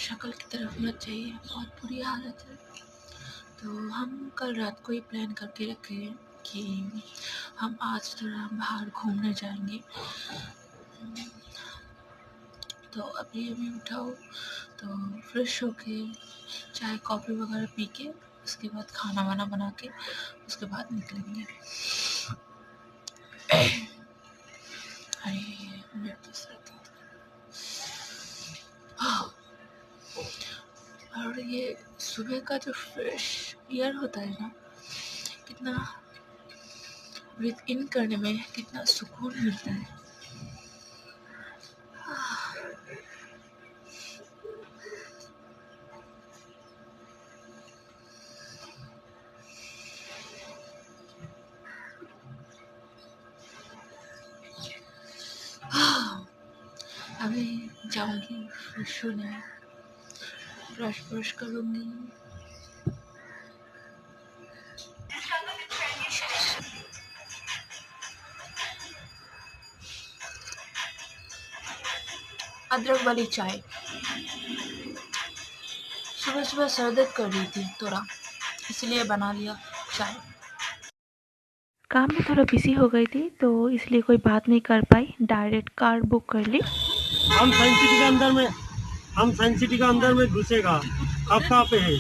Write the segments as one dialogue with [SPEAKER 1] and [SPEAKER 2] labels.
[SPEAKER 1] शक्ल की तरफ मत जाइए, बहुत बुरी हालत है। तो हम कल रात को ही प्लान करके रखे हैं कि हम आज थोड़ा बाहर घूमने जाएंगे। तो अभी अभी उठाओ तो फ्रेश होके चाय कॉफ़ी वगैरह पी के उसके बाद खाना वाना बना के उसके बाद निकलेंगे। अरे मेरे तो सर दर्द। और ये सुबह का जो फ्रेश एयर होता है ना, कितना ब्रीथ इन करने में कितना सुकून मिलता है। अभी जाऊंगी फ्रेश होने, ब्रश करूंगी। अदरक वाली चाय, सुबह सुबह सर दर्द कर रही थी थोड़ा, इसलिए बना लिया चाय।
[SPEAKER 2] काम में थोड़ा बिजी हो गई थी तो इसलिए कोई बात नहीं कर पाई, डायरेक्ट कार बुक कर ली।
[SPEAKER 3] हम साइंस सिटी का अंदर में घुसेगा। आप कहाँ पे है?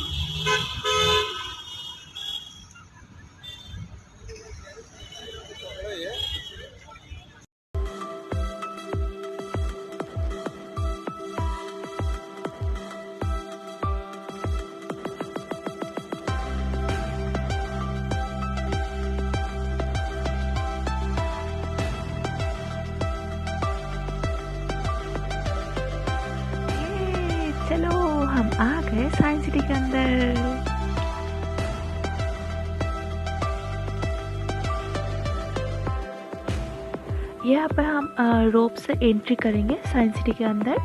[SPEAKER 2] चलो हम आ गए साइंस सिटी के अंदर। यहाँ पर हम रोप से एंट्री करेंगे साइंस सिटी के अंदर।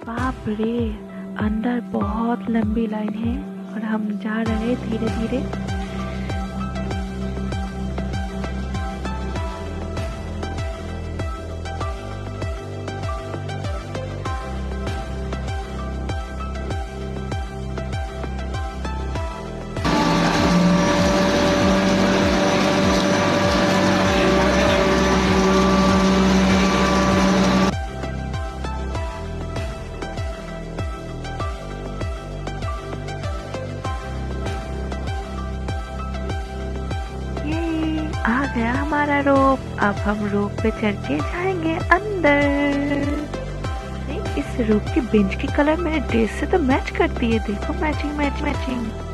[SPEAKER 2] बाप रे, अंदर बहुत लंबी लाइन है और हम जा रहे हैं धीरे धीरे। आ गया हमारा रोप। अब हम रोप पे चढ़ के जाएंगे अंदर। इस रोप की बेंच की कलर मेरे ड्रेस से तो मैच करती है, देखो मैचिंग मैचिंग मैचिंग।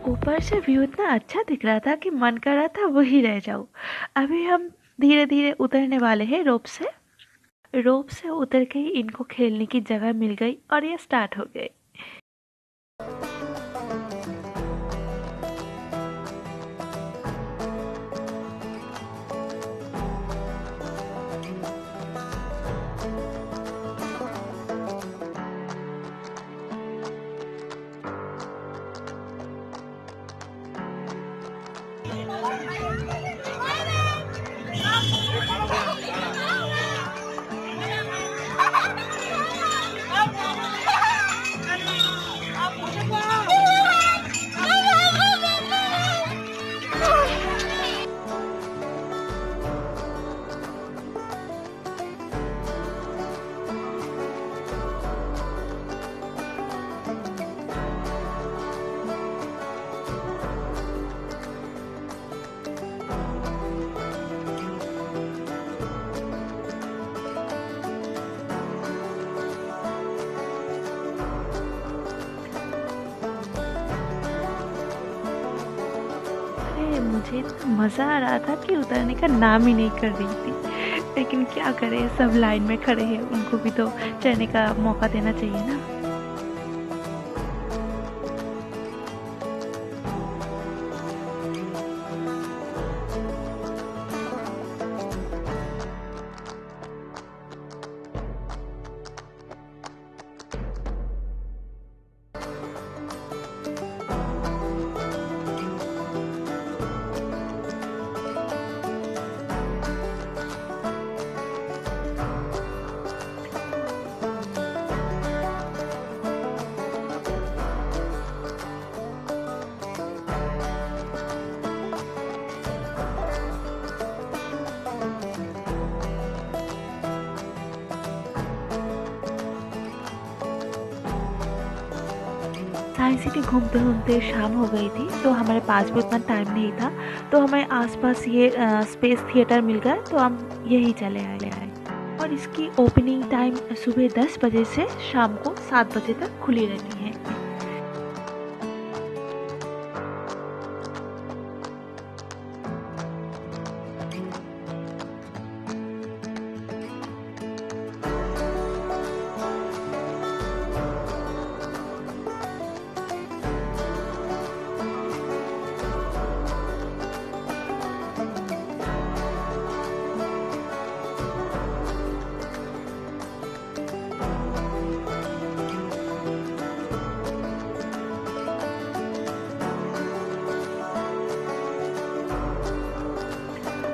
[SPEAKER 2] ऊपर से व्यू इतना अच्छा दिख रहा था कि मन कर रहा था वही रह जाऊं। अभी हम धीरे धीरे उतरने वाले हैं रोप से। रोप से उतर के ही इनको खेलने की जगह मिल गई और ये स्टार्ट हो गए। मुझे इतना मज़ा आ रहा था कि उतरने का नाम ही नहीं कर रही थी। लेकिन क्या करें, सब लाइन में खड़े हैं, उनको भी तो चढ़ने का मौका देना चाहिए ना। साइंस सिटी घूमते घूमते शाम हो गई थी, तो हमारे पास भी उतना टाइम नहीं था, तो हमें आसपास ये स्पेस थिएटर मिल गया, तो हम यही चले आए। और इसकी ओपनिंग टाइम सुबह 10 बजे से शाम को 7 बजे तक खुली रहती है।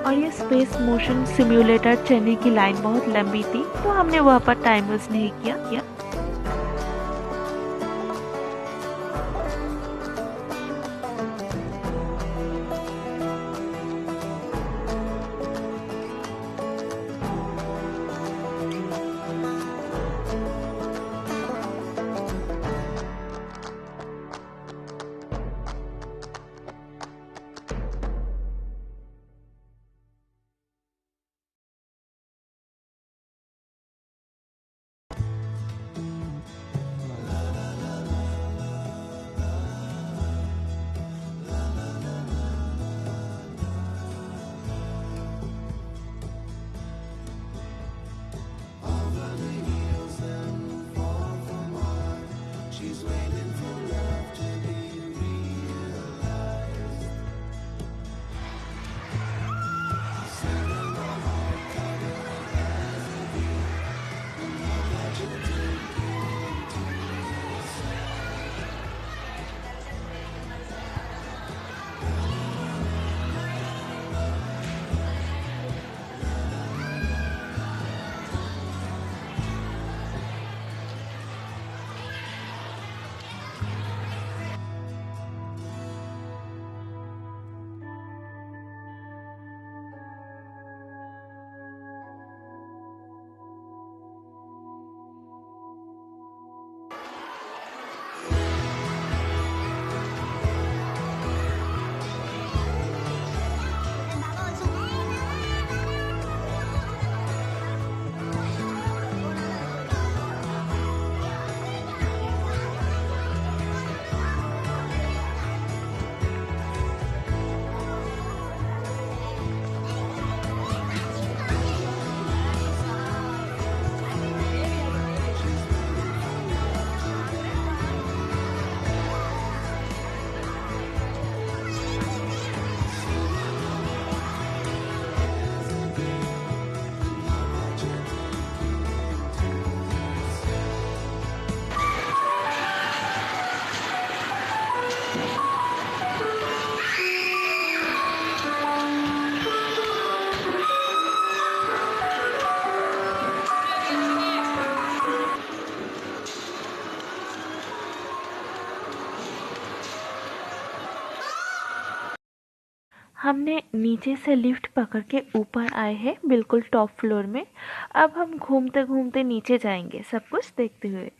[SPEAKER 2] और ये स्पेस मोशन सिम्युलेटर चढ़ने की लाइन बहुत लंबी थी, तो हमने वहाँ पर टाइम वेस्ट नहीं किया। हमने नीचे से लिफ्ट पकड़ के ऊपर आए हैं, बिल्कुल टॉप फ्लोर में। अब हम घूमते घूमते नीचे जाएंगे, सब कुछ देखते हुए।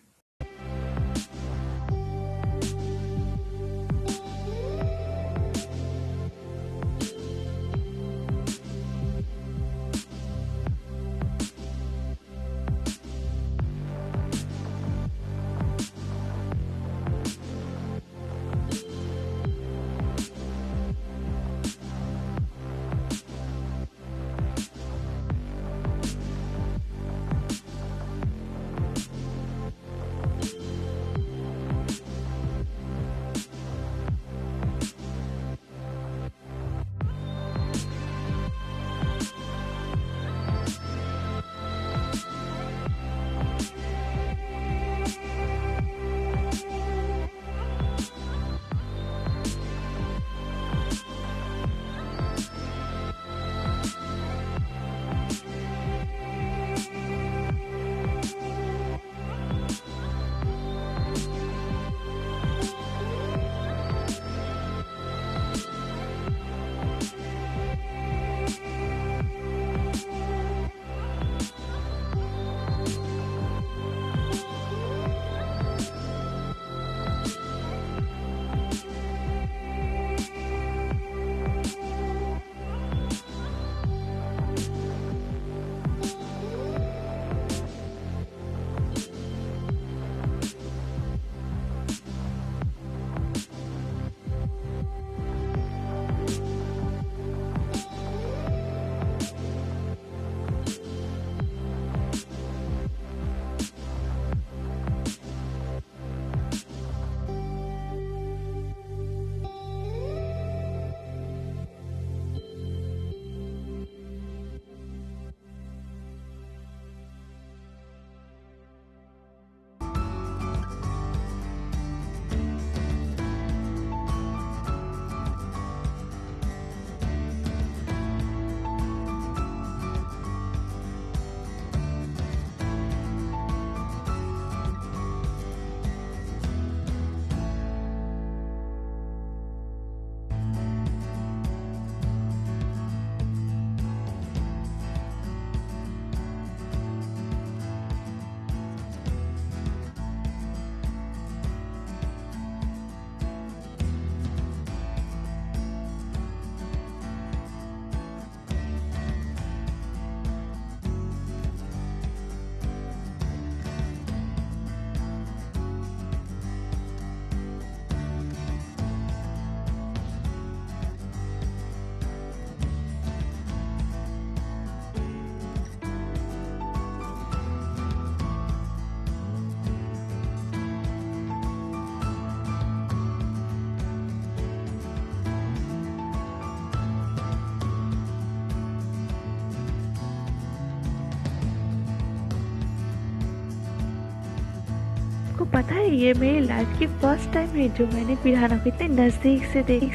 [SPEAKER 2] आपको पता है ये मेरी लाइफ की फर्स्ट टाइम है जो मैंने पिराना को इतने नजदीक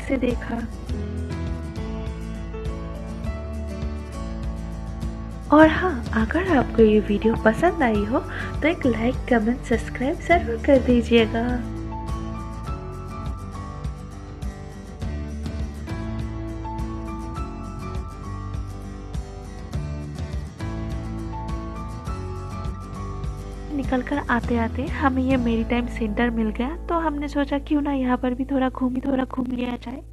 [SPEAKER 2] से देखा। और हाँ, अगर आपको ये वीडियो पसंद आई हो तो एक लाइक, कमेंट, सब्सक्राइब जरूर कर दीजिएगा। निकल कर आते आते हमें ये मेरीटाइम सेंटर मिल गया, तो हमने सोचा क्यों ना यहाँ पर भी थोड़ा घूम लिया जाए।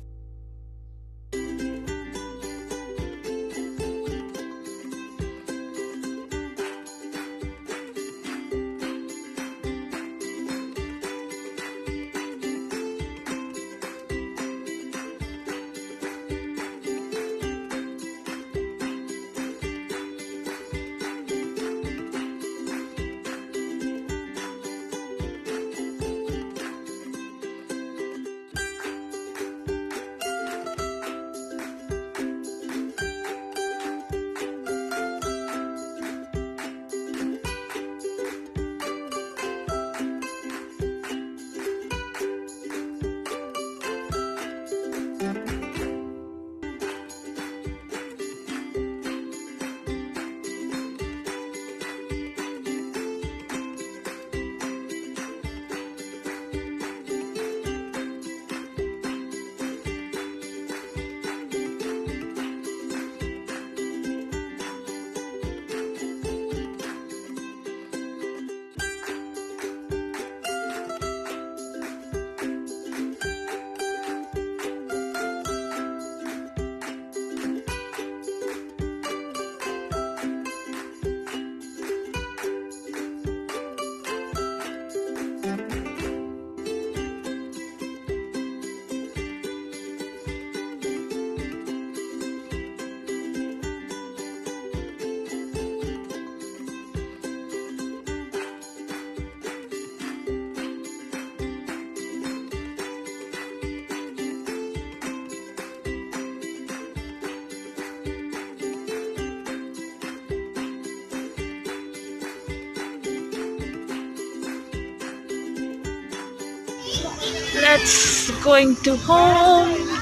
[SPEAKER 1] Let's going to home.